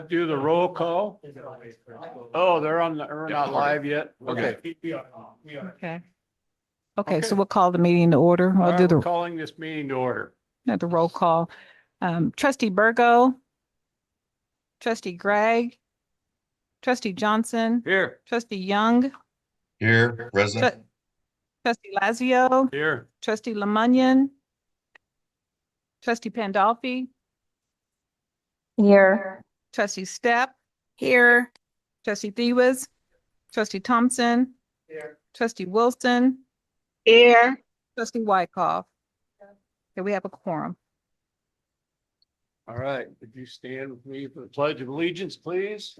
Do the roll call. Oh, they're on, we're not live yet. Okay. Okay. Okay, so we'll call the meeting to order. All I'll right, do we're the, calling this meeting to order. the roll call. Trustee Burgo, trustee Gregg, trustee Johnson, Here. trustee Young, Here, present. trustee Lazio, Here. trustee Lemunion, trustee Pandolfi, Here. trustee Stepp. Here. Trustee Thewas, trustee Thompson. Here. Trustee Wilson, Here. trustee Wyckoff. Okay, we have a quorum. All right, would you stand with me for the Pledge of Allegiance, please?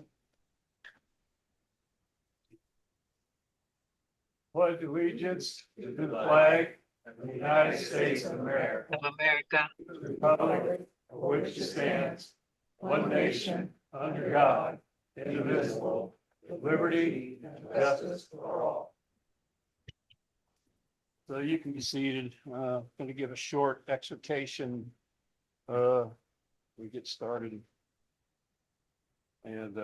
Pledge allegiance to the flag of the United States of America, Of America. the republic for which it stands, one nation, under God, indivisible, with liberty and justice for all. So you can be seated. Going to give a short exhortation. We get started. And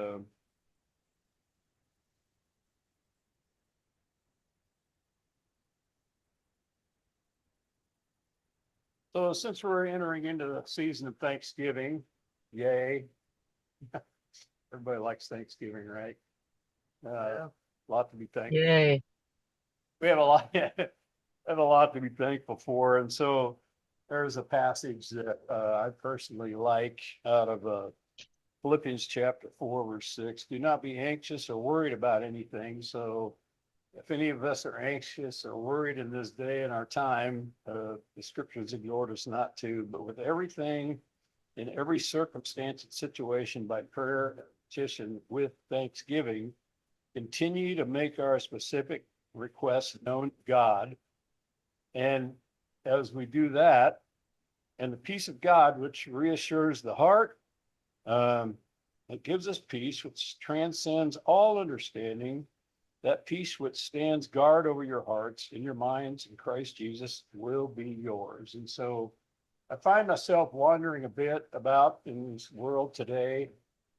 so since we're entering into the season of Thanksgiving, yay. Everybody likes Thanksgiving, right? Lot to be thankful. Yay. We have a lot, have a lot to be thankful for. And so there's a passage that I personally like out of Philippians chapter 4, verse 6. Do not be anxious or worried about anything. So if any of us are anxious or worried in this day and our time, the scriptures exhort us not to, but with everything in every circumstance and situation by prayer and petition with thanksgiving, continue to make our specific requests known to God. And as we do that, and the peace of God, which reassures the heart, it gives us peace, which transcends all understanding. That peace which stands guard over your hearts and your minds in Christ Jesus will be yours. And so I find myself wandering a bit about in this world today.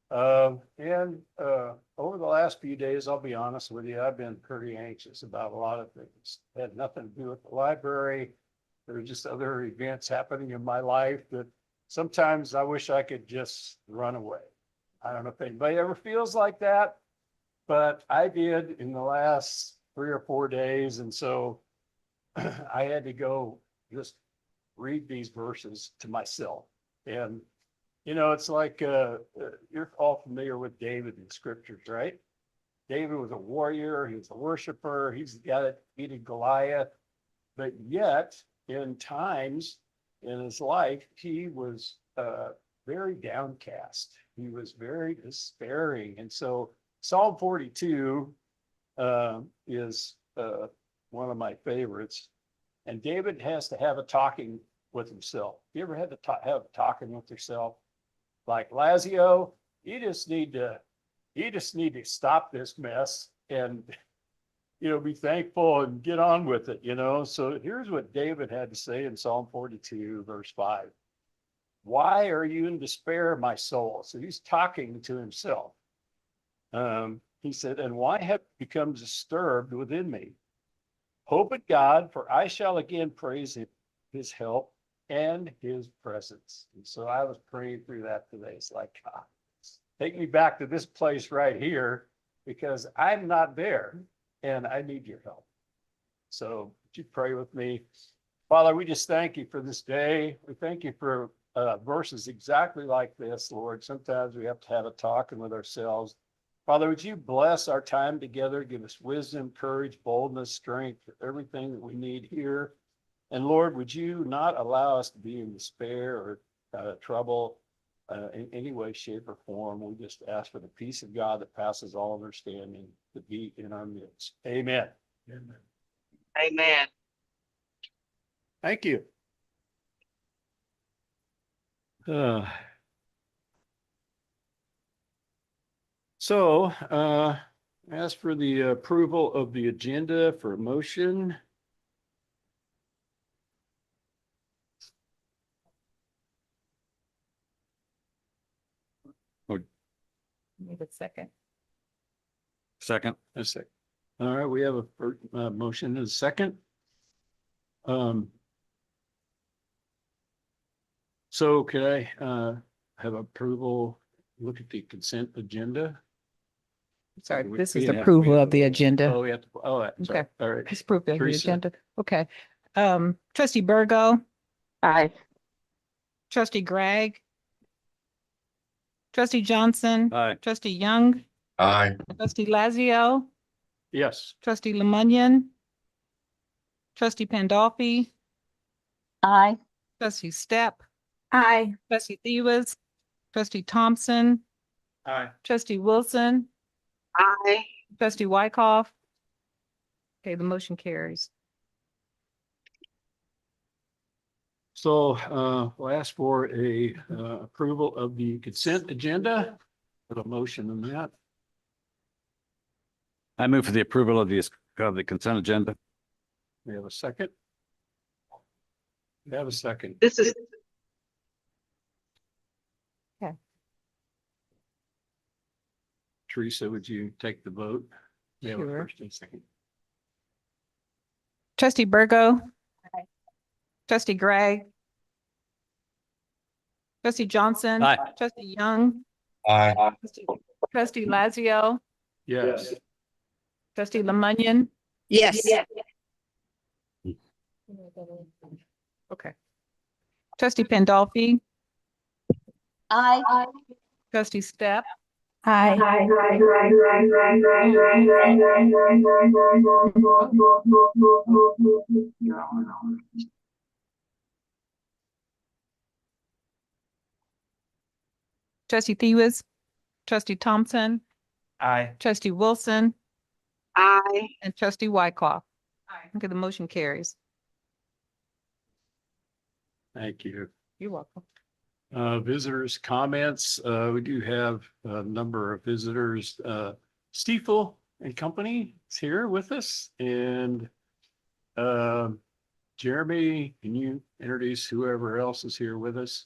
And over the last few days, I'll be honest with you, I've been pretty anxious about a lot of things. It had nothing to do with the library. There were just other events happening in my life that sometimes I wish I could just run away. I don't know if anybody ever feels like that, but I did in the last 3 or 4 days. And so I had to go just read these verses to myself. And, you know, it's like you're all familiar with David in scriptures, right? David was a warrior. He was a worshiper. He's the guy that defeated Goliath. But yet, in times in his life, he was very downcast. He was very despairing. And so Psalm 42 is one of my favorites. And David has to have a talking with himself. You ever had to have a talking with yourself? Like, Lazio, you just need to stop this mess and, you know, be thankful and get on with it, you know? So here's what David had to say in Psalm 42, verse 5. Why are you in despair, my soul? So he's talking to himself. He said, and why have you become disturbed within me? Hope in God, for I shall again praise him, his help and his presence. And so I was praying through that today. It's like, God, take me back to this place right here, because I'm not there and I need your help. So would you pray with me? Father, we just thank you for this day. We thank you for verses exactly like this, Lord. Sometimes we have to have a talking with ourselves. Father, would you bless our time together, give us wisdom, courage, boldness, strength, everything that we need here. And Lord, would you not allow us to be in despair or trouble in any way, shape, or form. We just ask for the peace of God that passes all understanding to be in our midst. Amen. Amen. Thank you. As for the approval of the agenda for motion. Oh, Need a second. Second. A second. All right, we have a motion and a second. So could I have approval, look at the consent agenda? Sorry, We- this we is didn't have- approval we- of the agenda. Oh, we have to, oh, that's right. Okay. All right. It's approved of the Teresa. agenda. Okay. Trustee Burgo, Aye. trustee Gregg, trustee Johnson, Aye. trustee Young, Aye. trustee Lazio, Yes, trustee Lemunion, trustee Pandolfi, Aye. trustee Step, Aye. trustee Thewas, trustee Thompson, Aye. trustee Wilson, Aye. trustee Wyckoff. Okay, the motion carries. so we'll ask for a approval of the consent agenda. Have a motion on that. I move for the approval of the consent agenda. We have a second. We have a second. This is, Teresa, would you take the vote? We have a Sure. first and second. Trustee Burgo. Aye. Trustee Gregg. Trustee Johnson. Aye. Trustee Young. Aye. Trustee Lazio. Yes, Trustee Lemunion. yes. Okay. Trustee Pandolfi. Aye. Trustee Step. Aye. Trustee Thewas. Trustee Thompson. Aye. Trustee Wilson. Aye. And trustee Wyckoff. Okay, the motion carries. thank you. You're welcome. Visitors' comments, we do have a number of visitors. Stiefel and Company is here with us, and Jeremy, can you introduce whoever else is here with us?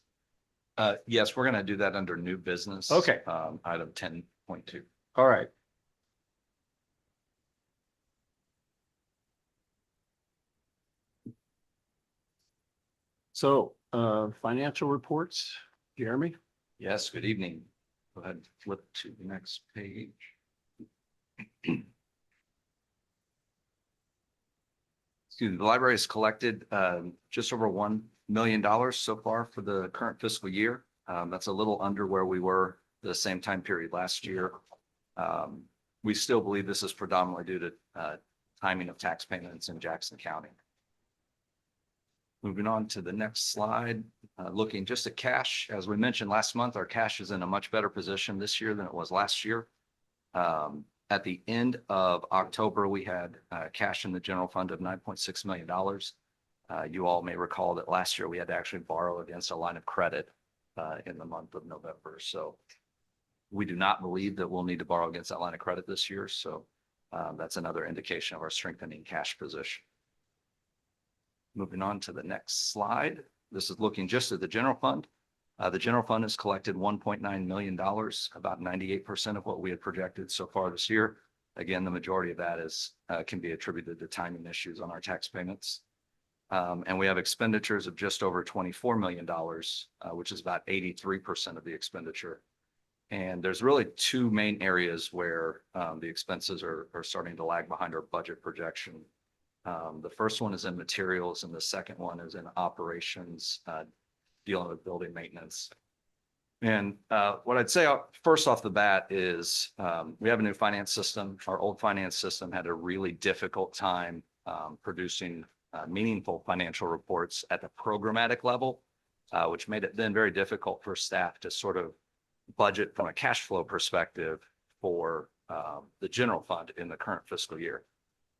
Yes, we're gonna do that under new business. Okay. Item 10.2. All right. So, financial reports, Jeremy? Yes, good evening. Go ahead and flip to the next page. Excuse me, the library has collected just over $1 million so far for the current fiscal year. That's a little under where we were the same time period last year. We still believe this is predominantly due to timing of tax payments in Jackson County. Moving on to the next slide, looking just at cash. As we mentioned last month, our cash is in a much better position this year than it was last year. At the end of October, we had cash in the general fund of $9.6 million. You all may recall that last year we had to actually borrow against a line of credit in the month of November. So we do not believe that we'll need to borrow against that line of credit this year. So that's another indication of our strengthening cash position. Moving on to the next slide. This is looking just at the general fund. The general fund has collected $1.9 million, about 98% of what we had projected so far this year. Again, the majority of that is can be attributed to timing issues on our tax payments. And we have expenditures of just over $24 million, which is about 83% of the expenditure. And there's really two main areas where the expenses are starting to lag behind our budget projection. The first one is in materials and the second one is in operations, dealing with building maintenance. And what I'd say first off the bat is we have a new finance system. Our old finance system had a really difficult time producing meaningful financial reports at the programmatic level, which made it then very difficult for staff to sort of budget from a cash flow perspective for the general fund in the current fiscal year.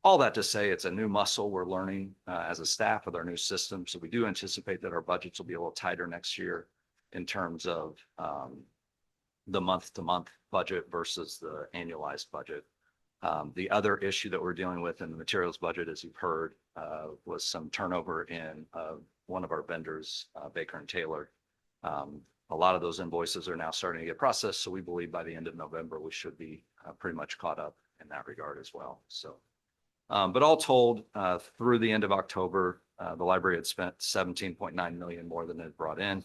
All that to say, it's a new muscle we're learning as a staff with our new system. So we do anticipate that our budgets will be a little tighter next year in terms of the month-to-month budget versus the annualized budget. The other issue that we're dealing with in the materials budget, as you've heard, was some turnover in one of our vendors, Baker and Taylor. a lot of those invoices are now starting to get processed. So we believe by the end of November, we should be pretty much caught up in that regard as well. So, but all told, through the end of October, the library had spent 17.9 million more than it brought in.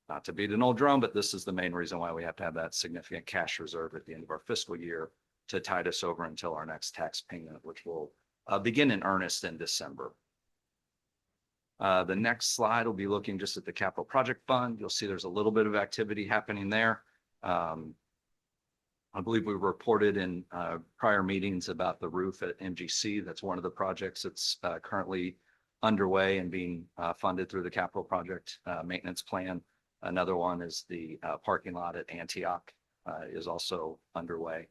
Not to beat an old drum, but this is the main reason why we have to have that significant cash reserve at the end of our fiscal year to tide us over until our next tax payment, which will begin in earnest in December. The next slide will be looking just at the capital project fund. You'll see there's a little bit of activity happening there. I believe we reported in prior meetings about the roof at MGC. That's one of the projects that's currently underway and being funded through the capital project maintenance plan. Another one is the parking lot at Antioch is also underway.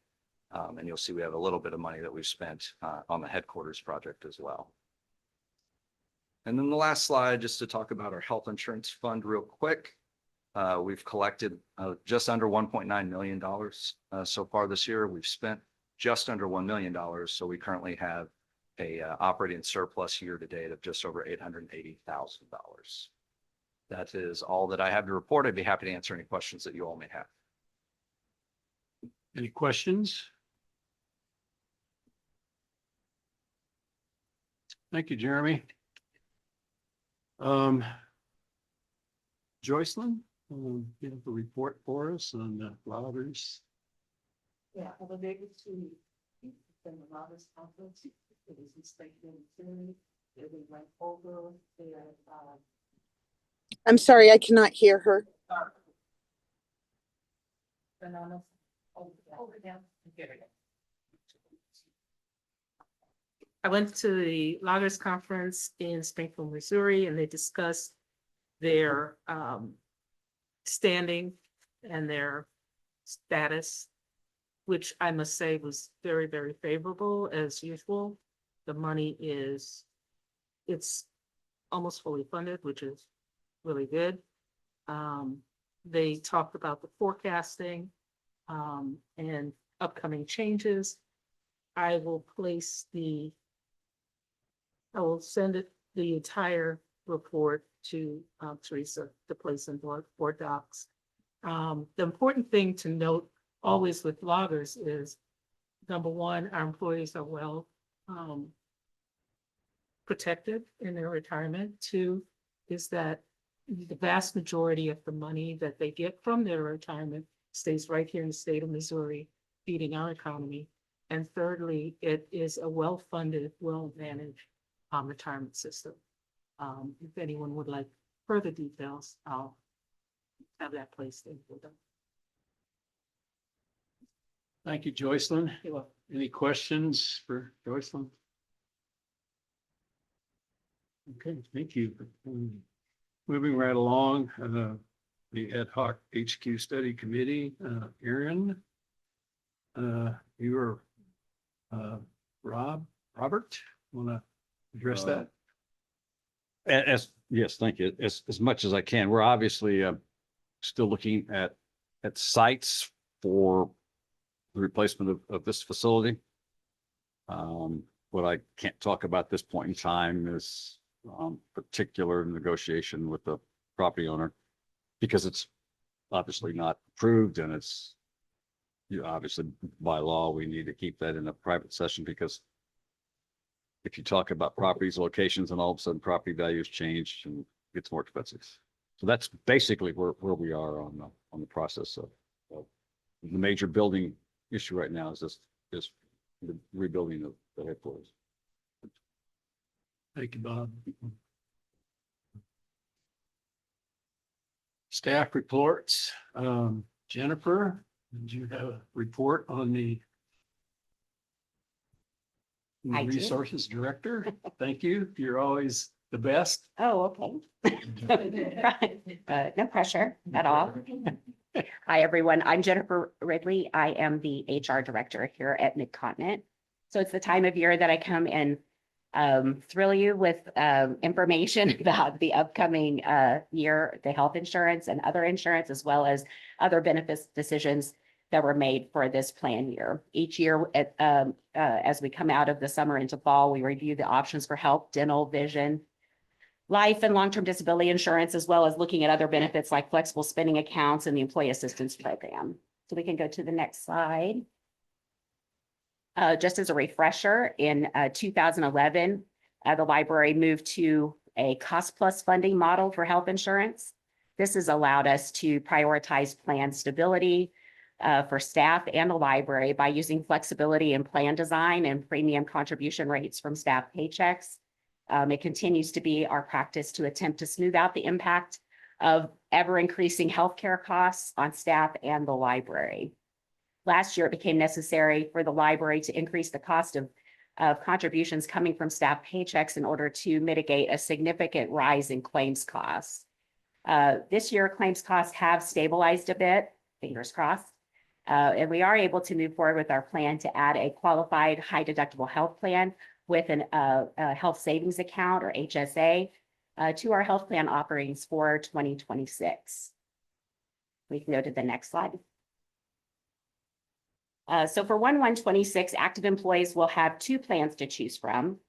And you'll see we have a little bit of money that we've spent on the headquarters project as well. And then the last slide, just to talk about our health insurance fund real quick. We've collected just under $1.9 million so far this year. We've spent just under $1 million. So we currently have a operating surplus year to date of just over $880,000. That is all that I have to report. I'd be happy to answer any questions that you all may have. Any questions? Thank you, Jeremy. Joycelyn, you have a report for us on the Louders. Yeah, I was able to attend the Louders conference. It was inspected and it went over their, I'm sorry, I cannot hear her. bananas. Over there. I went to the Loggers Conference in Springfield, Missouri, and they discussed their standing and their status, which I must say was very, very favorable as usual. The money it's almost fully funded, which is really good. They talked about the forecasting and upcoming changes. I will send the entire report to Teresa to place in board docs. The important thing to note always with loggers is, number one, our employees are well protected in their retirement. Two is that the vast majority of the money that they get from their retirement stays right here in the state of Missouri, feeding our economy. And thirdly, it is a well-funded, well-managed retirement system. If anyone would like further details, I'll have that placed in for them. Thank you, Joycelyn. You're welcome. Any questions for Joycelyn? Okay, thank you. Moving right along, the ad hoc HQ study committee, Aaron. You are Robert, want to address that? Yes, thank you. As much as I can. We're obviously still looking at sites for the replacement of this facility. What I can't talk about at this point in time is particular negotiation with the property owner, because it's obviously not approved, and it's, obviously by law, we need to keep that in a private session, because if you talk about properties, locations, and all of a sudden property values change and gets more expensive. So that's basically where we are on the process of the major building issue right now is the rebuilding of the headquarters. Thank you, Bob. Staff reports. Jennifer, did you have a report on the I did. resources director? Thank you. You're always the best. Oh, okay. No pressure at all. Hi, everyone. I'm Jennifer Ridley. I am the HR director here at Mid-Continent. So it's the time of year that I come and thrill you with information about the upcoming year, the health insurance and other insurance, as well as other benefits decisions that were made for this plan year. Each year, as we come out of the summer into fall, we review the options for health, dental, vision, life and long-term disability insurance, as well as looking at other benefits like flexible spending accounts and the employee assistance program. So we can go to the next slide. Just as a refresher, in 2011, the library moved to a cost-plus funding model for health insurance. This has allowed us to prioritize plan stability for staff and the library by using flexibility in plan design and premium contribution rates from staff paychecks. It continues to be our practice to attempt to smooth out the impact of ever-increasing healthcare costs on staff and the library. Last year, it became necessary for the library to increase the cost of contributions coming from staff paychecks in order to mitigate a significant rise in claims costs. This year, claims costs have stabilized a bit, fingers crossed, and we are able to move forward with our plan to add a qualified high deductible health plan with a health savings account or HSA to our health plan offerings for 2026. We can go to the next slide. So for 1/1/26, active employees will have two plans to choose from.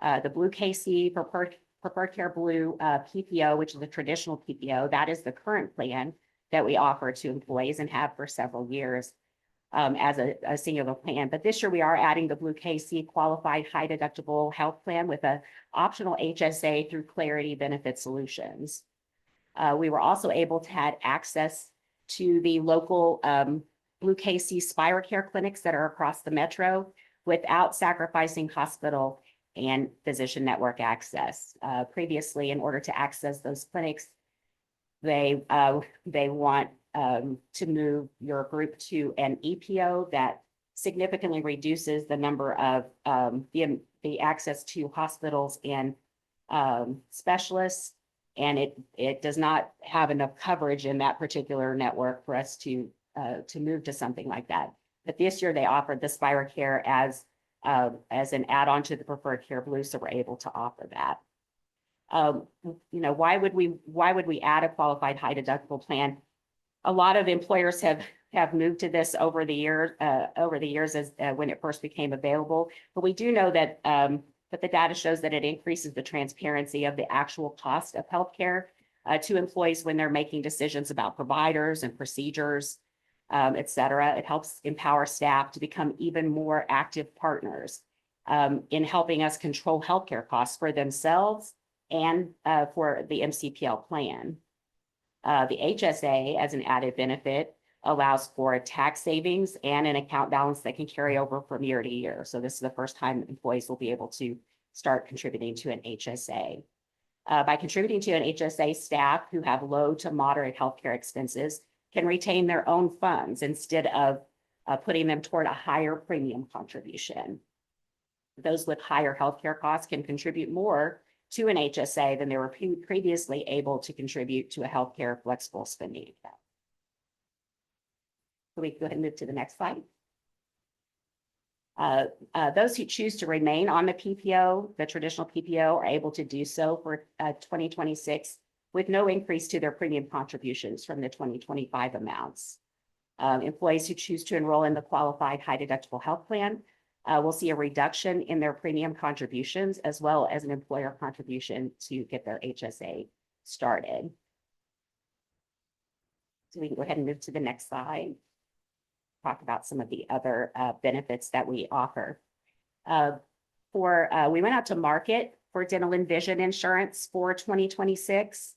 The Blue KC Preferred Care Blue PPO, which is the traditional PPO. That is the current plan that we offer to employees and have for several years as a singular plan. But this year we are adding the Blue KC Qualified High Deductible Health Plan with an optional HSA through Clarity Benefit Solutions. We were also able to add access to the local Blue KC Spire Care clinics that are across the metro without sacrificing hospital and physician network access. Previously, in order to access those clinics, they want to move your group to an EPO that significantly reduces the number of the access to hospitals and specialists, and it does not have enough coverage in that particular network for us to move to something like that. But this year they offered the Spire Care as an add-on to the Preferred Care Blue, so we're able to offer that. Why would we add a qualified high deductible plan? A lot of employers have moved to this over the years as when it first became available. But we do know that the data shows that it increases the transparency of the actual cost of healthcare to employees when they're making decisions about providers and procedures, et cetera. It helps empower staff to become even more active partners in helping us control healthcare costs for themselves and for the MCPL plan. The HSA, as an added benefit, allows for tax savings and an account balance that can carry over from year to year. So this is the first time employees will be able to start contributing to an HSA. By contributing to an HSA, staff who have low to moderate healthcare expenses can retain their own funds instead of putting them toward a higher premium contribution. Those with higher healthcare costs can contribute more to an HSA than they were previously able to contribute to a healthcare flexible spending account. So we can go ahead and move to the next slide. Those who choose to remain on the PPO, the traditional PPO, are able to do so for 2026 with no increase to their premium contributions from the 2025 amounts. Employees who choose to enroll in the qualified high deductible health plan will see a reduction in their premium contributions as well as an employer contribution to get their HSA started. So we can go ahead and move to the next slide. Talk about some of the other benefits that we offer. We went out to market for dental and vision insurance for 2026.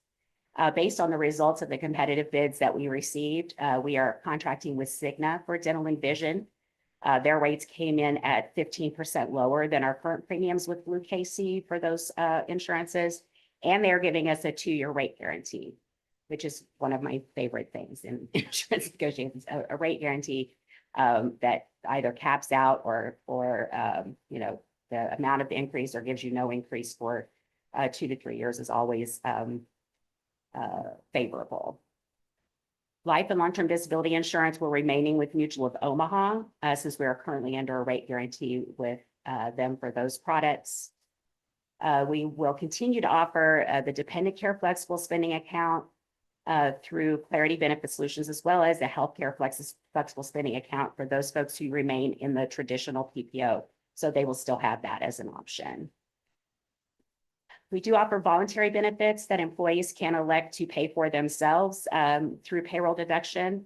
Based on the results of the competitive bids that we received, we are contracting with Cigna for dental and vision. Their rates came in at 15% lower than our current premiums with Blue KC for those insurances, and they're giving us a 2-year rate guarantee, which is one of my favorite things in insurance negotiations, a rate guarantee that either caps out or the amount of the increase or gives you no increase for 2 to 3 years is always favorable. Life and long-term disability insurance, we're remaining with Mutual of Omaha since we are currently under a rate guarantee with them for those products. We will continue to offer the dependent care flexible spending account through Clarity Benefit Solutions, as well as a healthcare flexible spending account for those folks who remain in the traditional PPO. So they will still have that as an option. We do offer voluntary benefits that employees can elect to pay for themselves through payroll deduction.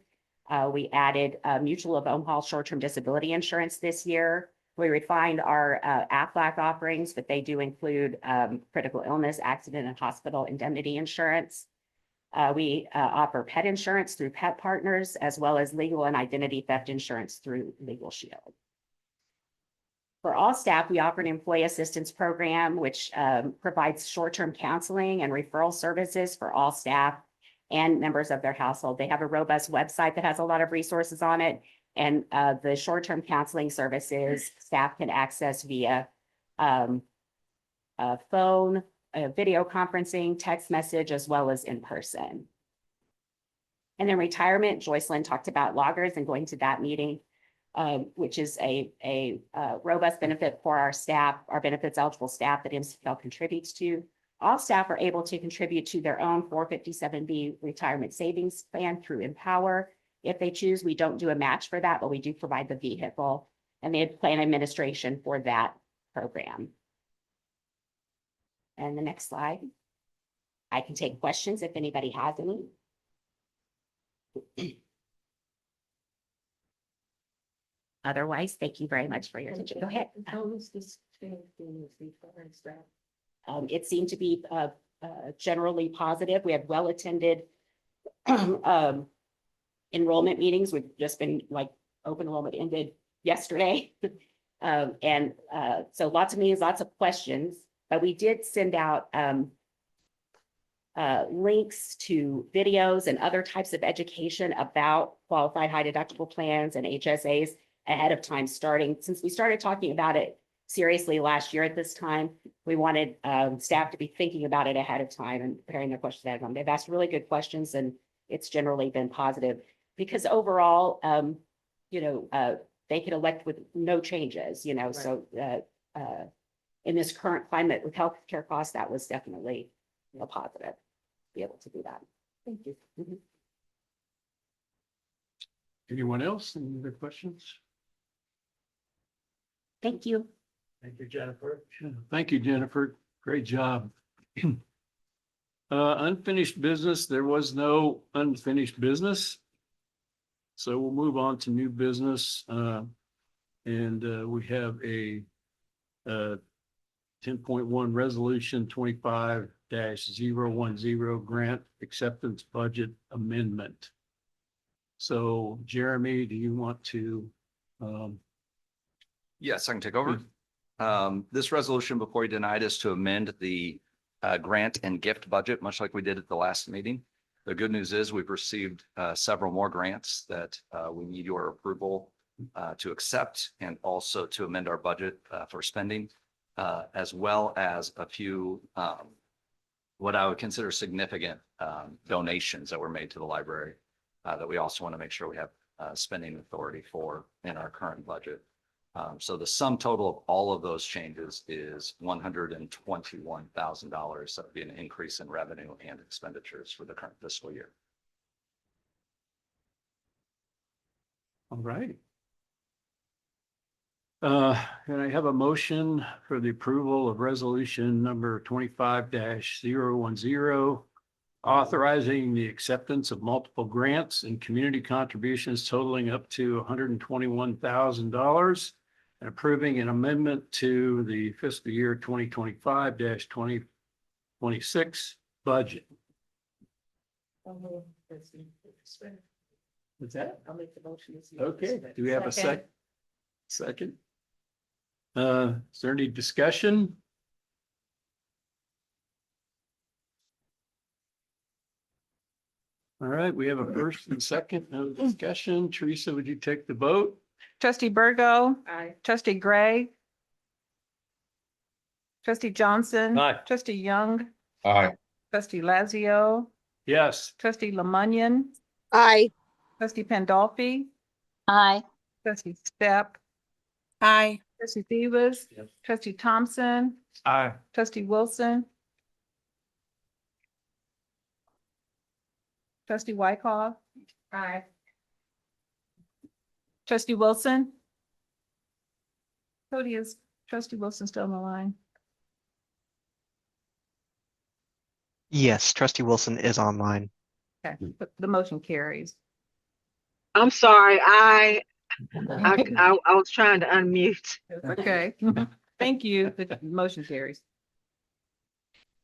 We added Mutual of Omaha short-term disability insurance this year. We refined our Aflac offerings, but they do include critical illness, accident, and hospital indemnity insurance. We offer pet insurance through Pet Partners, as well as legal and identity theft insurance through Legal Shield. For all staff, we offer an employee assistance program, which provides short-term counseling and referral services for all staff and members of their household. They have a robust website that has a lot of resources on it. And the short-term counseling services staff can access via phone, video conferencing, text message, as well as in person. And then retirement, Joycelyn talked about loggers and going to that meeting, which is a robust benefit for our staff, our benefits eligible staff that MCPL contributes to. All staff are able to contribute to their own 457B retirement savings plan through Empower. If they choose, we don't do a match for that, but we do provide the vehicle and the plan administration for that program. And the next slide. I can take questions if anybody has any. Otherwise, thank you very much for your attention. Go ahead. How is this change being received by our staff? It seemed to be generally positive. We had well-attended enrollment meetings. We've just been like open enrollment ended yesterday. So lots of meetings, lots of questions, but we did send out links to videos and other types of education about qualified high deductible plans and HSAs ahead of time starting. Since we started talking about it seriously last year at this time, we wanted staff to be thinking about it ahead of time and preparing their questions ahead of time. They've asked really good questions and it's generally been positive because overall, they could elect with no changes, Right. So in this current climate with healthcare costs, that was definitely a positive to be able to do that. Thank you. Mhm. Anyone else? Any other questions? Thank you. Thank you, Jennifer. Thank you, Jennifer. Great job. Unfinished business. There was no unfinished business. So we'll move on to new business. And we have a 10.1 resolution 25-010 grant acceptance budget amendment. So Jeremy, do you want to? Yes, I can take over. This resolution before you tonight is to amend the grant and gift budget, much like we did at the last meeting. The good news is we've received several more grants that we need your approval to accept and also to amend our budget for spending, as well as a few what I would consider significant donations that were made to the library that we also want to make sure we have spending authority for in our current budget. So the sum total of all of those changes is $121,000. That would be an increase in revenue and expenditures for the current fiscal year. All right. Can I have a motion for the approval of resolution number 25-010, authorizing the acceptance of multiple grants and community contributions totaling up to $121,000 and approving an amendment to the fiscal year 2025-2026 budget. What's that? I'll make the motion. Okay, do we have a second? Second. Is there any discussion? All right, we have a first and second, no discussion. Teresa, would you take the vote? Trustee Burgo, Aye. trustee Gray, trustee Johnson. Aye. Trustee Young, Aye. trustee Lazio, Yes. trustee Lemunion, Aye. trustee Pandolfi, Aye. trustee Step, Aye. trustee Thewas, Yes. trustee Thompson, Aye. trustee Wilson, trustee Wyckoff, Aye. trustee Wilson. Cody, is trustee Wilson still on the line? Yes, Trustee Wilson is online. Okay, the motion carries. I'm sorry, I was trying to unmute. Okay, thank you. The motion carries.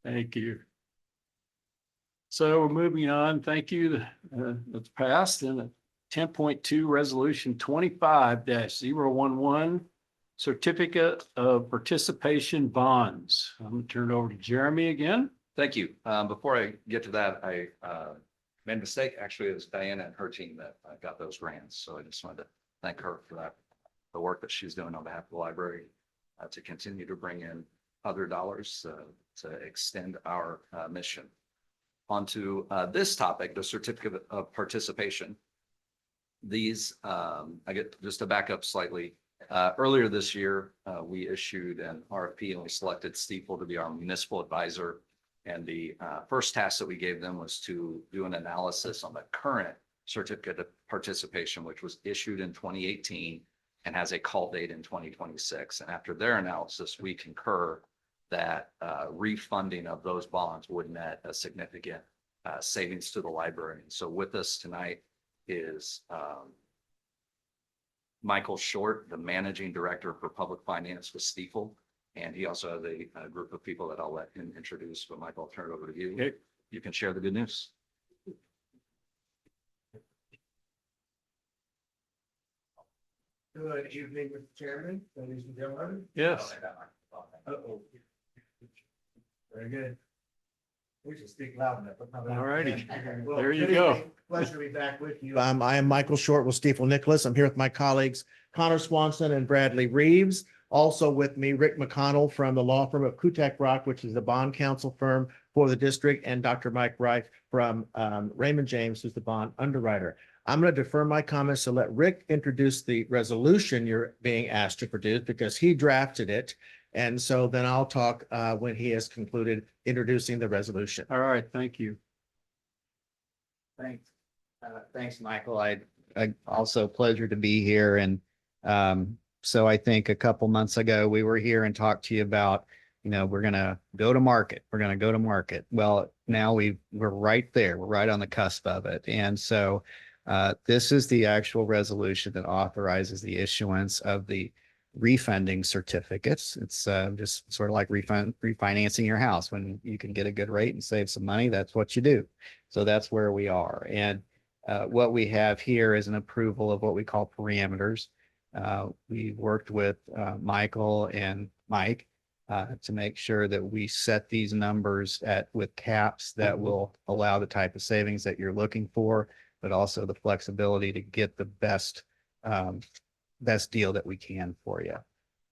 Thank you. So we're moving on. Thank you. It's passed. And 10.2 resolution 25-011 certificate of participation bonds. I'm gonna turn it over to Jeremy again. Thank you. Before I get to that, I made a mistake. Actually, it was Diana and her team that got those grants. So I just wanted to thank her for that, the work that she's doing on behalf of the library to continue to bring in other dollars to extend our mission. Onto this topic, the certificate of participation. These, I get just to back up slightly. Earlier this year, we issued an RFP and we selected Stifel to be our municipal advisor. And the first task that we gave them was to do an analysis on the current certificate of participation, which was issued in 2018 and has a call date in 2026. And after their analysis, we concur that refunding of those bonds would net a significant savings to the library. And so with us tonight is Michael Short, the Managing Director for Public Finance with Stifel. And he also has a group of people that I'll let him introduce, but Michael, I'll turn it over to you. Okay. You can share the good news. Good evening, Mr. Chairman, ladies and gentlemen. Yes. Uh-oh. Very good. We should speak loud enough. All righty. Well, There you good go. evening. Pleasure to be back with you. I am Michael Short with Stifel Nicholas. I'm here with my colleagues Connor Swanson and Bradley Reeves. Also with me, Rick McConnell from the law firm of Kutek Brock, which is the bond counsel firm for the district, and Dr. Mike Wright from Raymond James, who's the bond underwriter. I'm going to defer my comments to let Rick introduce the resolution you're being asked to produce because he drafted it. And so then I'll talk when he has concluded introducing the resolution. All right. Thank you. Thanks. Thanks, Michael. I also pleasure to be here. And so I think a couple months ago, we were here and talked to you about, we're going to go to market. We're going to go to market. Well, now we're right there. We're right on the cusp of it. And so this is the actual resolution that authorizes the issuance of the refunding certificates. It's just sort of like refinancing your house. When you can get a good rate and save some money, that's what you do. So that's where we are. And what we have here is an approval of what we call parameters. We worked with Michael and Mike to make sure that we set these numbers with caps that will allow the type of savings that you're looking for, but also the flexibility to get the best deal that we can for you.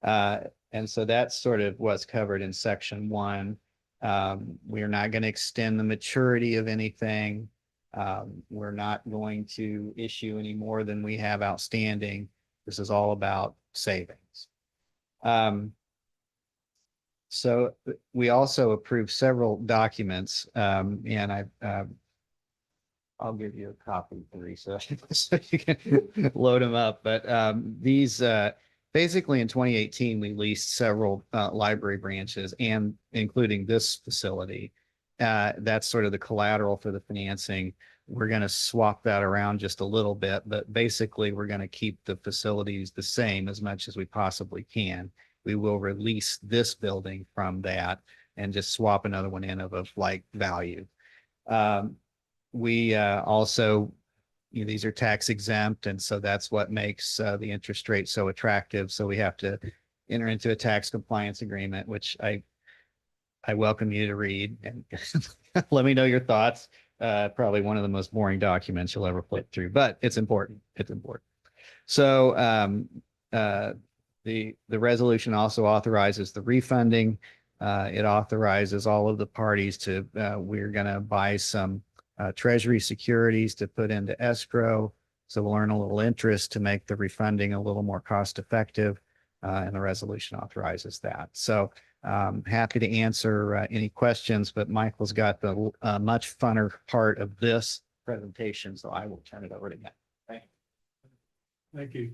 And so that's sort of what's covered in section 1. We're not going to extend the maturity of anything. We're not going to issue any more than we have outstanding. This is all about savings. So we also approved several documents, and I'll give you a copy, Teresa, so you can load them up. But these basically in 2018, we leased several library branches, and including this facility. That's sort of the collateral for the financing. We're going to swap that around just a little bit, but basically we're going to keep the facilities the same as much as we possibly can. We will release this building from that and just swap another one in of like value. We also, these are tax exempt, and so that's what makes the interest rate so attractive. So we have to enter into a tax compliance agreement, which I welcome you to read and let me know your thoughts. Probably one of the most boring documents you'll ever flip through, but it's important. It's important. So the resolution also authorizes the refunding. It authorizes all of the parties to, we're going to buy some treasury securities to put into escrow. So we'll earn a little interest to make the refunding a little more cost effective. And the resolution authorizes that. So happy to answer any questions, but Michael's got the much funner part of this presentation. So I will turn it over to him. Thank you. Thank you.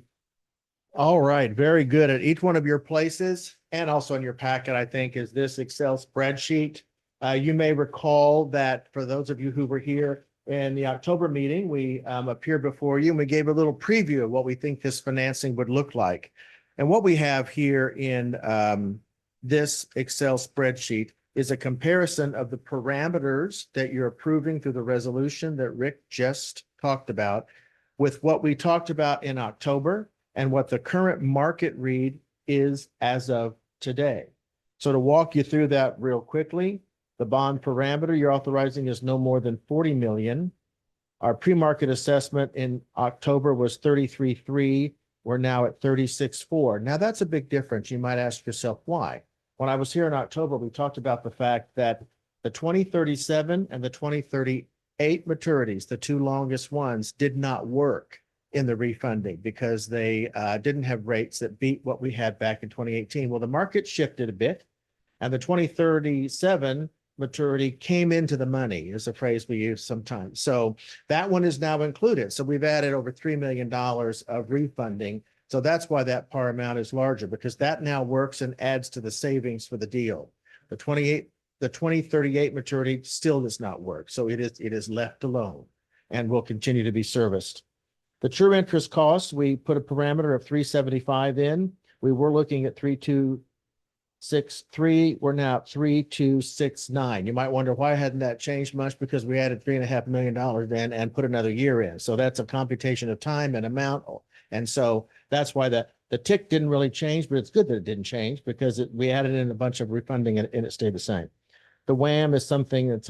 All right, very good. At each one of your places and also in your packet, I think, is this Excel spreadsheet You may recall that for those of you who were here in the October meeting, we appeared before you and we gave a little preview of what we think this financing would look like. And what we have here in this Excel spreadsheet is a comparison of the parameters that you're approving through the resolution that Rick just talked about with what we talked about in October and what the current market read is as of today. So to walk you through that real quickly, the bond parameter you're authorizing is no more than 40 million. Our pre-market assessment in October was 33.3. We're now at 36.4. Now that's a big difference. You might ask yourself why. When I was here in October, we talked about the fact that the 2037 and the 2038 maturities, the two longest ones, did not work in the refunding because they didn't have rates that beat what we had back in 2018. Well, the market shifted a bit, and the 2037 maturity came into the money is a phrase we use sometimes. So that one is now included. So we've added over $3 million of refunding. So that's why that par amount is larger, because that now works and adds to the savings for the deal. The 2038 maturity still does not work. So it is left alone and will continue to be serviced. The true interest cost, we put a parameter of 375 in. We were looking at 3263. We're now at 3269. You might wonder why hadn't that changed much? Because we added $3.5 million in and put another year in. So that's a computation of time and amount. And so that's why the tick didn't really change, but it's good that it didn't change because we added in a bunch of refunding and it stayed the same. The WAM is something that's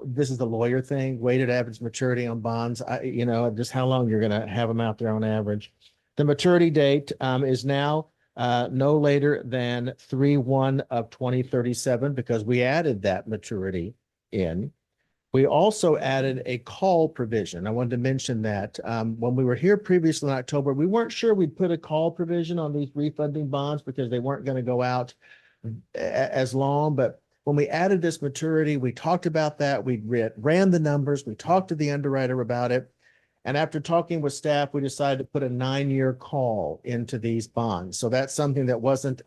this is the lawyer thing, weighted average maturity on bonds. Just how long you're going to have them out there on average. The maturity date is now no later than 3/1 of 2037 because we added that maturity in. We also added a call provision. I wanted to mention that when we were here previously in October, we weren't sure we'd put a call provision on these refunding bonds because they weren't going to go out as long. But when we added this maturity, we talked about that. We ran the numbers. We talked to the underwriter about it. And after talking with staff, we decided to put a 9-year call into these bonds. So that's something that wasn't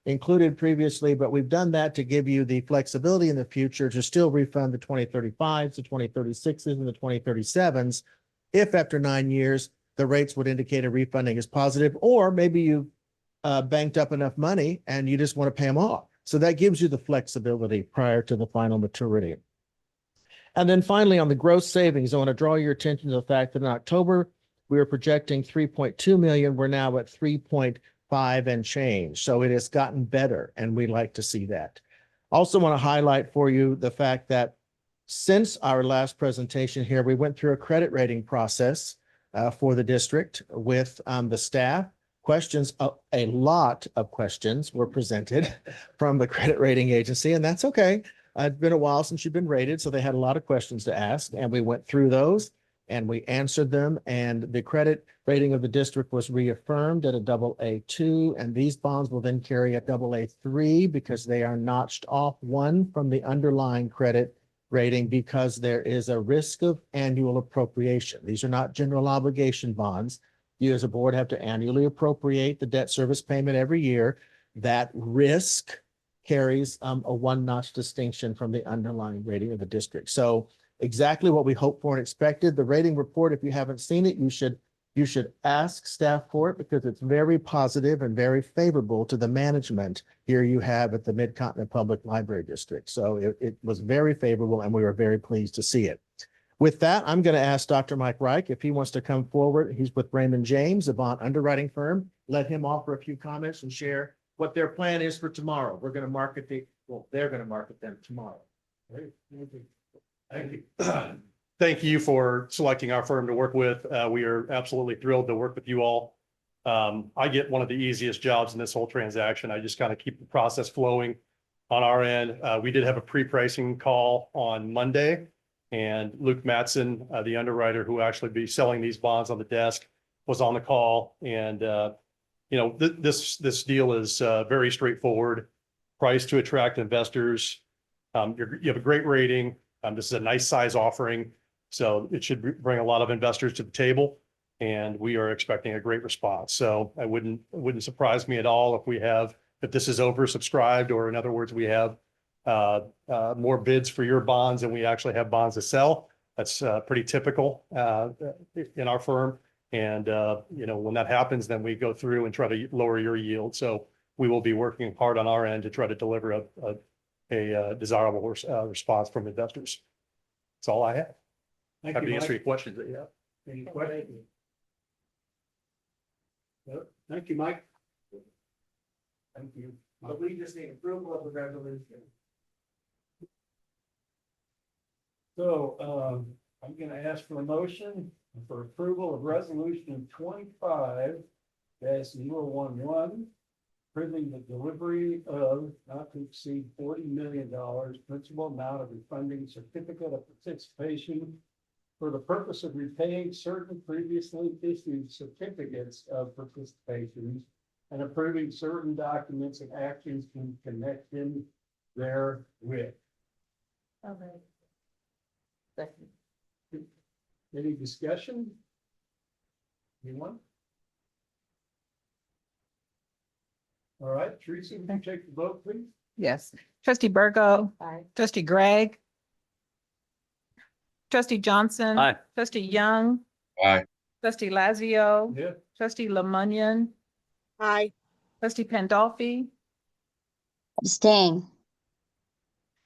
included previously, but we've done that to give you the flexibility in the future to still refund the 2035s, the 2036s, and the 2037s. If after 9 years, the rates would indicate a refunding is positive, or maybe you banked up enough money and you just want to pay them off. So that gives you the flexibility prior to the final maturity. And then finally, on the gross savings, I want to draw your attention to the fact that in October, we were projecting 3.2 million. We're now at 3.5 and change. So it has gotten better, and we like to see that. Also want to highlight for you the fact that since our last presentation here, we went through a credit rating process for the district with the staff. A lot of questions were presented from the credit rating agency, and that's okay. It's been a while since you've been rated, so they had a lot of questions to ask, and we went through those and we answered them. And the credit rating of the district was reaffirmed at a AA2, and these bonds will then carry a AA3 because they are notched off one from the underlying credit rating because there is a risk of annual appropriation. These are not general obligation bonds. You as a board have to annually appropriate the debt service payment every year. That risk carries a one-notch distinction from the underlying rating of the district. So exactly what we hoped for and expected. The rating report, if you haven't seen it, you should ask staff for it because it's very positive and very favorable to the management here you have at the Mid-Continent Public Library District. So it was very favorable and we were very pleased to see it. With that, I'm going to ask Dr. Mike Reich if he wants to come forward. He's with Raymond James, a bond underwriting firm. Let him offer a few comments and share what their plan is for tomorrow. We're going to market they're going to market them tomorrow. Thank you. Thank you for selecting our firm to work with. We are absolutely thrilled to work with you all. I get one of the easiest jobs in this whole transaction. I just kind of keep the process flowing on our end. We did have a pre-pricing call on Monday, and Luke Matson, the underwriter who actually be selling these bonds on the desk, was on the call. And this deal is very straightforward, priced to attract investors. You have a great rating. This is a nice size offering, so it should bring a lot of investors to the table, and we are expecting a great response. So it wouldn't surprise me at all if this is oversubscribed, or in other words, we have more bids for your bonds than we actually have bonds to sell. That's pretty typical in our firm. And when that happens, then we go through and try to lower your yield. So we will be working hard on our end to try to deliver a desirable response from investors. That's all I have. Happy to answer your questions that you have. Any questions? No? Thank you, Mike. Thank you. But we just need approval of the resolution. So, I'm gonna ask for a motion for approval of resolution 25-011. Approving the delivery of not to exceed $40 million principal amount of refunding certificate of participation for the purpose of repaying certain previously issued certificates of participation and approving certain documents and actions in connection therewith. Okay. Any discussion? Anyone? All right, Teresa, would you take the vote, please? Yes. Trustee Burgo. Aye. Trustee Gregg. Trustee Johnson. Aye. Trustee Young. Aye. Trustee Lazio. Yeah. Trustee Lemunion. Aye. Trustee Pandolfi. Abstain.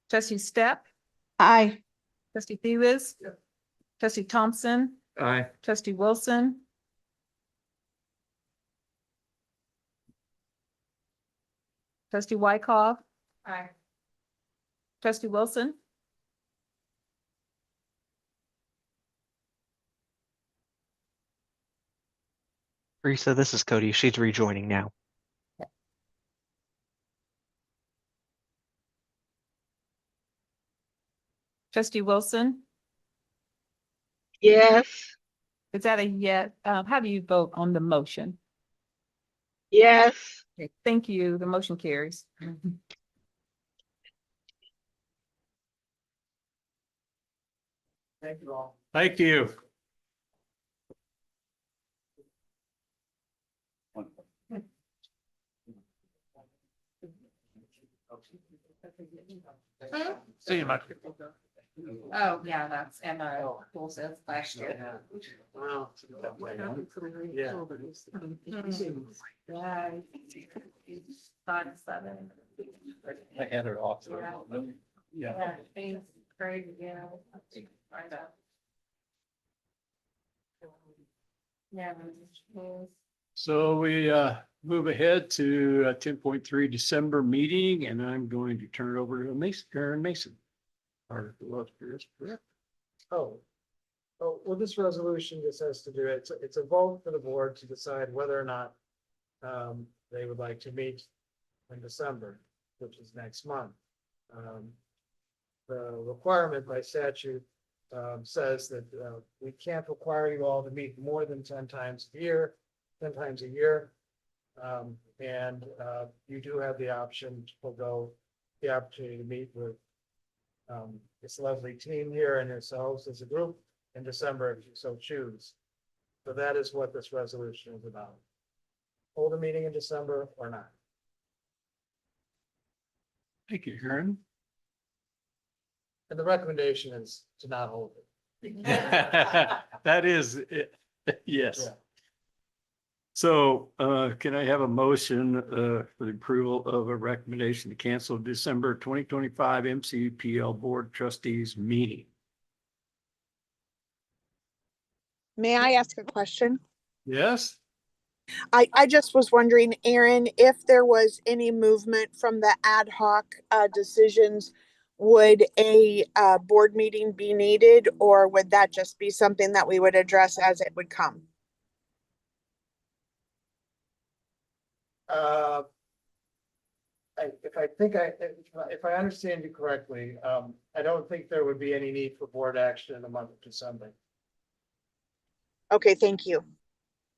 Trustee Step. Aye. Trustee Thewas. Yep. Trustee Thompson. Aye. Trustee Wilson. Trustee Wykoff. Aye. Trustee Wilson. Teresa, this is Cody. She's rejoining now. Trustee Wilson. Yes, Is that a yes? How do you vote on the motion? yes. Okay, thank you. The motion carries. Thank you all. Thank you. See you, Mike. Oh, yeah, that's Emma Pulse's last year. Wow. Yeah. Yeah. 5-7. I had her off. Yeah. Yeah, things crazy, yeah. Find out. Yeah. So we move ahead to 10.3 December meeting, and I'm going to turn it over to Mason, Karen Mason. Our illustrious director. Oh, well, this resolution just has to do, it's a vote for the board to decide whether or not they would like to meet in December, which is next month. The requirement by statute says that we can't require you all to meet more than 10 times a year. And you do have the option to forego the opportunity to meet with this lovely team here and yourselves as a group in December if you so choose. So that is what this resolution is about. Hold a meeting in December or not. Thank you, Karen. And the recommendation is to not hold it. That is it. Yes. Yeah. So can I have a motion for the approval of a recommendation to cancel December 2025 MCPL Board Trustees meeting? May I ask a question? Yes? I just was wondering, Aaron, if there was any movement from the ad hoc decisions, would a board meeting be needed, or would that just be something that we would address as it would come? If I understand you correctly, I don't think there would be any need for board action in the month of December. Okay, thank you.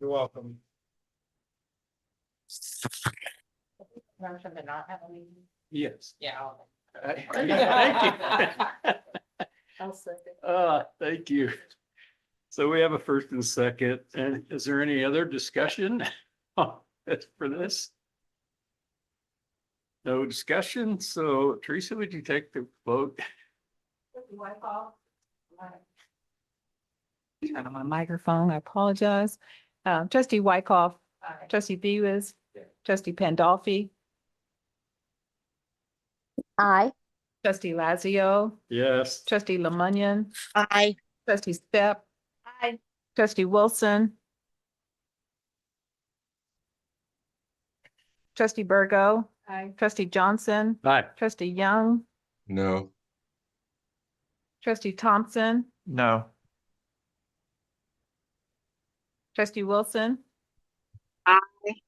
You're welcome. Motion to not have a meeting? Yes. Yeah. Thank you. I'll second. Thank you. So we have a first and second, and is there any other discussion for this? No discussion. So Teresa, would you take the vote? Turn on my microphone. I apologize. Trustee Wyckoff, trustee Bevis, trustee Pandolfi, Aye. trustee Lazio, Yes. trustee Lemunion, Aye. trustee Step, Aye. trustee Wilson, trustee Burgo, trustee Johnson, Aye. trustee Young, No. trustee Thompson, No. trustee Wilson. Aye.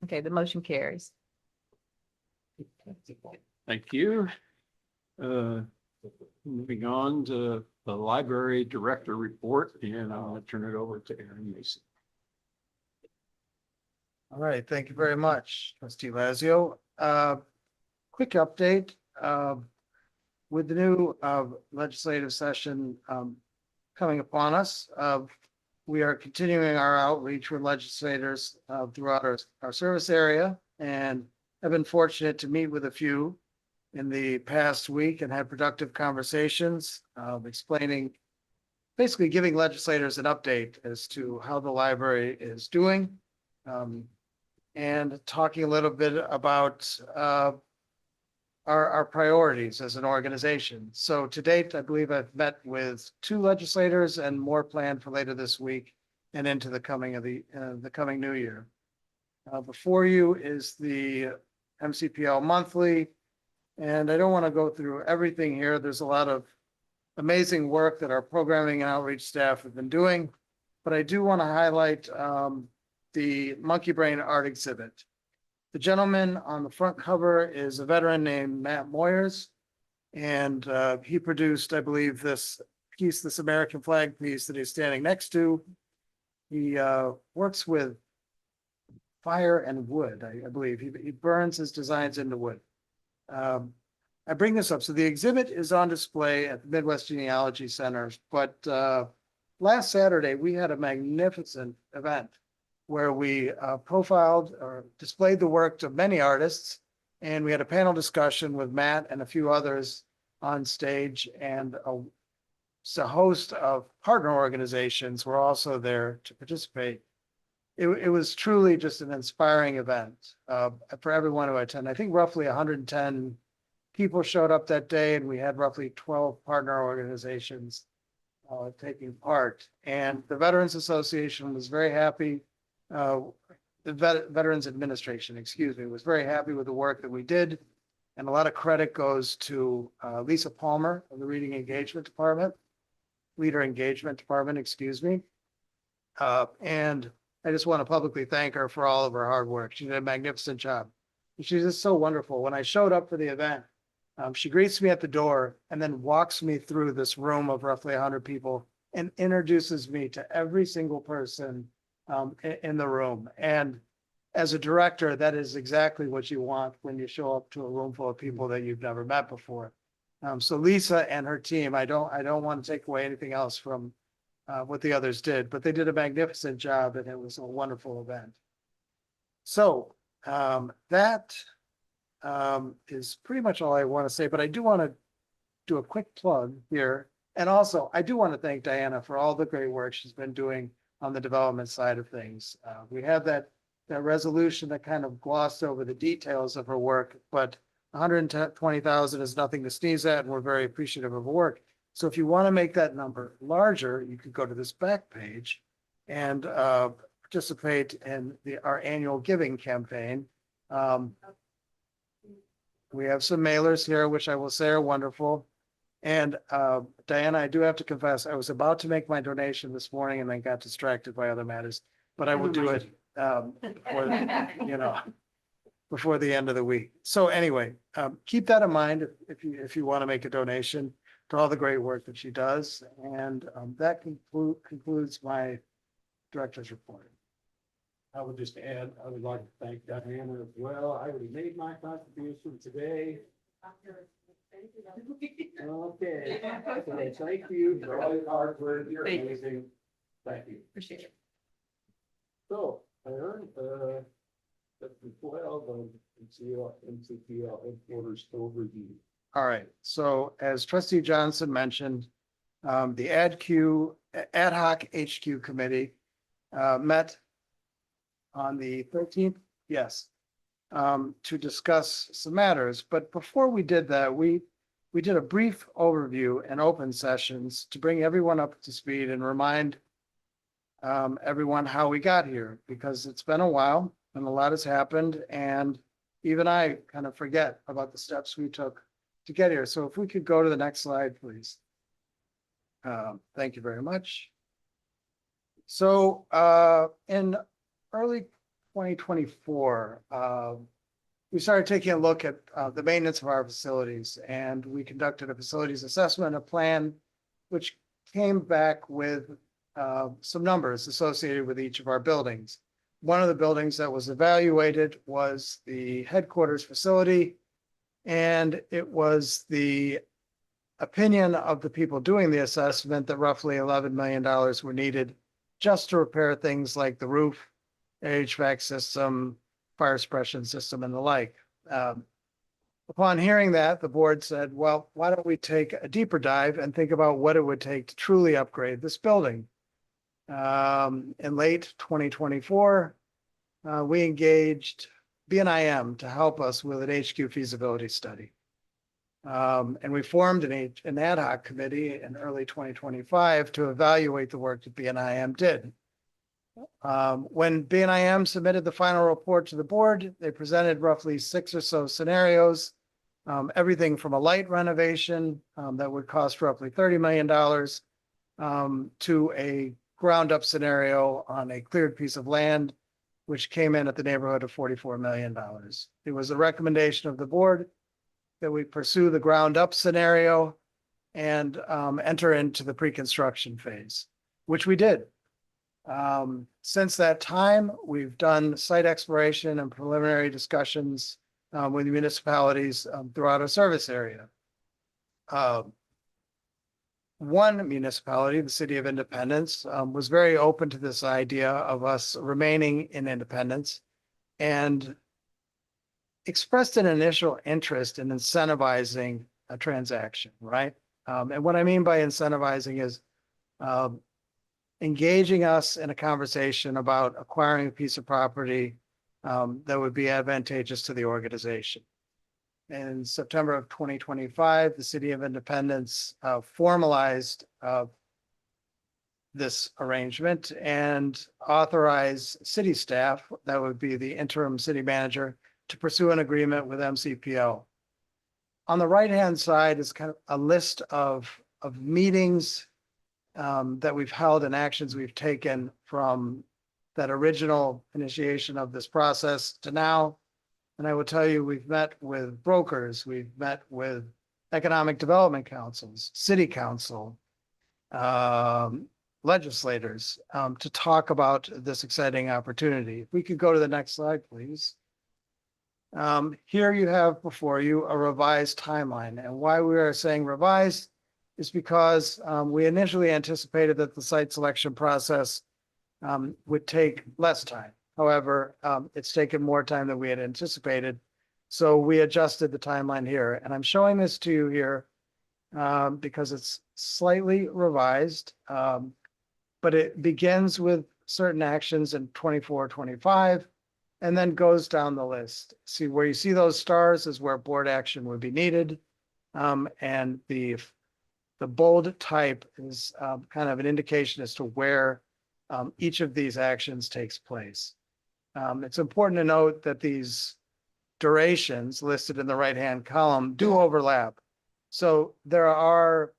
Okay, the motion carries. Thank you. Moving on to the library director report, and I'll turn it over to Aaron Mason. All right, thank you very much, trustee Lazio. Quick update, with the new legislative session coming upon us, we are continuing our outreach with legislators throughout our service area, and have been fortunate to meet with a few in the past week and have productive conversations explaining, basically giving legislators an update as to how the library is doing. And talking a little bit about our priorities as an organization. So to date, I believe I've met with 2 legislators and more planned for later this week and into the coming new year. Before you is the MCPL monthly, and I don't want to go through everything here. There's a lot of amazing work that our programming and outreach staff have been doing, but I do want to highlight the Monkey Brain art exhibit. The gentleman on the front cover is a veteran named Matt Moyers, and he produced, I believe, this piece, this American flag piece that he's standing next to. He works with fire and wood, I believe. He burns his designs into wood. I bring this up. So the exhibit is on display at the Midwest Genealogy Center, but last Saturday, we had a magnificent event where we profiled or displayed the work of many artists. And we had a panel discussion with Matt and a few others on stage, and a host of partner organizations were also there to participate. It was truly just an inspiring event for everyone who attended. I think roughly 110 people showed up that day, and we had roughly 12 partner organizations taking part. And the Veterans Association was very happy. The Veterans Administration, excuse me, was very happy with the work that we did. And a lot of credit goes to Lisa Palmer of the Leader Engagement Department, excuse me. And I just want to publicly thank her for all of her hard work. She did a magnificent job. She's just so wonderful. When I showed up for the event, she greets me at the door and then walks me through this room of roughly 100 people and introduces me to every single person in the room. And as a director, that is exactly what you want when you show up to a room full of people that you've never met before. So Lisa and her team, I don't want to take away anything else from what the others did, but they did a magnificent job, and it was a wonderful event. So that is pretty much all I want to say, but I do want to do a quick plug here. And also, I do want to thank Diana for all the great work she's been doing on the development side of things. We have that resolution that kind of glossed over the details of her work, but 120,000 is nothing to sneeze at, and we're very appreciative of her work. So if you want to make that number larger, you could go to this back page and participate in our annual giving campaign. We have some mailers here, which I will say are wonderful. And Diana, I do have to confess, I was about to make my donation this morning and then got distracted by other matters, but I will do it before the end of the week. So anyway, keep that in mind if you want to make a donation to all the great work that she does. And that concludes my director's report. I would just add, I would like to thank Diana as well. I already made my contribution today. Okay. So thank you for all your hard work. You're amazing. Thank you. Appreciate it. So, Aaron, MCPL headquarters overview. All right, so as trustee Johnson mentioned, the ad hoc HQ committee met on the 13th, yes, to discuss some matters. But before we did that, we did a brief overview and open sessions to bring everyone up to speed and remind everyone how we got here, because it's been a while and a lot has happened, and even I kind of forget about the steps we took to get here. So if we could go to the next slide, please. Thank you very much. So in early 2024, we started taking a look at the maintenance of our facilities, and we conducted a facilities assessment, a plan, which came back with some numbers associated with each of our buildings. One of the buildings that was evaluated was the headquarters facility, and it was the opinion of the people doing the assessment that roughly $11 million were needed just to repair things like the roof, HVAC system, fire suppression system, and the like. Upon hearing that, the board said, well, why don't we take a deeper dive and think about what it would take to truly upgrade this building? In late 2024, we engaged BNIM to help us with an HQ feasibility study. And we formed an ad hoc committee in early 2025 to evaluate the work that BNIM did. When BNIM submitted the final report to the board, they presented roughly 6 or so scenarios, everything from a light renovation that would cost roughly $30 million to a ground up scenario on a cleared piece of land, which came in at the neighborhood of $44 million. It was a recommendation of the board that we pursue the ground up scenario and enter into the pre-construction phase, which we did. Since that time, we've done site exploration and preliminary discussions with municipalities throughout our service area. One municipality, the City of Independence, was very open to this idea of us remaining in Independence and expressed an initial interest in incentivizing a transaction, right? And what I mean by incentivizing is engaging us in a conversation about acquiring a piece of property that would be advantageous to the organization. In September of 2025, the City of Independence formalized this arrangement and authorized city staff, that would be the interim city manager, to pursue an agreement with MCPL. On the right-hand side is kind of a list of meetings that we've held and actions we've taken from that original initiation of this process to now. And I will tell you, we've met with brokers, we've met with economic development councils, city council, legislators to talk about this exciting opportunity. If we could go to the next slide, please. Here you have before you a revised timeline, and why we are saying revised is because we initially anticipated that the site selection process would take less time. However, it's taken more time than we had anticipated. So we adjusted the timeline here, and I'm showing this to you here because it's slightly revised, but it begins with certain actions in 24, 25, and then goes down the list. See where you see those stars is where board action would be needed. And the bold type is kind of an indication as to where each of these actions takes place. It's important to note that these durations listed in the right-hand column do overlap. So there are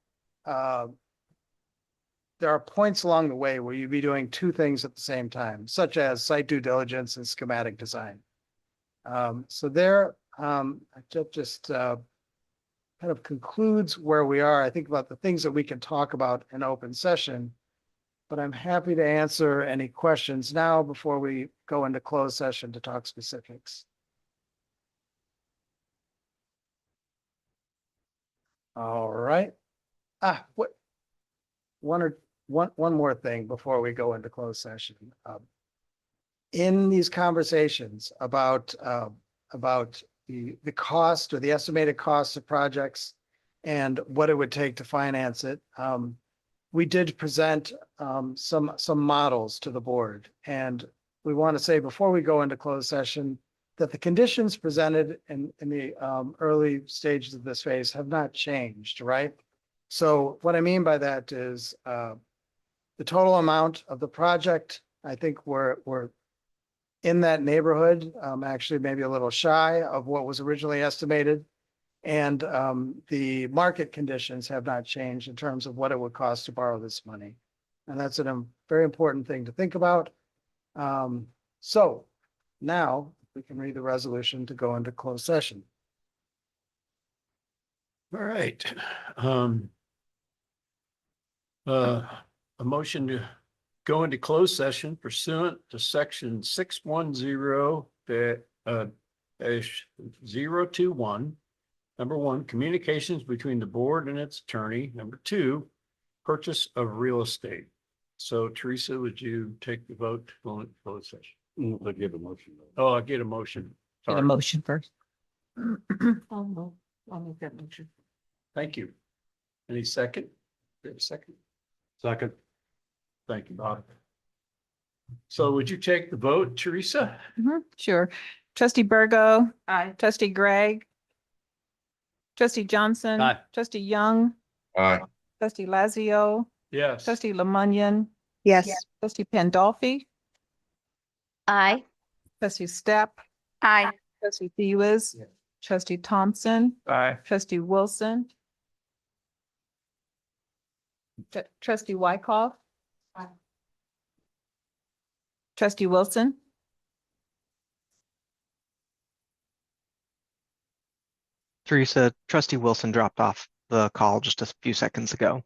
points along the way where you'd be doing 2 things at the same time, such as site due diligence and schematic design. So there, just kind of concludes where we are. I think about the things that we can talk about in open session, but I'm happy to answer any questions now before we go into closed session to talk specifics. All right. One more thing before we go into closed session. in these conversations about the cost or the estimated costs of projects and what it would take to finance it, we did present some models to the board. And we want to say before we go into closed session that the conditions presented in the early stages of this phase have not changed, right? So what I mean by that is the total amount of the project, I think we're in that neighborhood, actually maybe a little shy of what was originally estimated. And the market conditions have not changed in terms of what it would cost to borrow this money. And that's a very important thing to think about. So now we can read the resolution to go into closed session. All right. A motion to go into closed session pursuant to section 610 dash 021. Number one, communications between the board and its attorney. Number two, purchase of real estate. So Teresa, would you take the vote to go into closed session? I'll give a motion. Oh, I'll get a motion. Get a Sorry. motion first. I'll make that motion. Thank you. Any second? Wait a second. Second. Thank you, Bob. So would you take the vote, Teresa? Sure. Trustee Burgo, Aye. trustee Gregg, trustee Johnson. Aye. Trustee Young, Aye. trustee Lazio, Yes. trustee Lemunion, Yes. trustee Pandolfi, Aye. trustee Stepp, Aye. trustee Thewiz, trustee Thompson, Aye. trustee Wilson, trustee Wykoff, trustee Wilson, Teresa, trustee Wilson dropped off the call just a few seconds ago.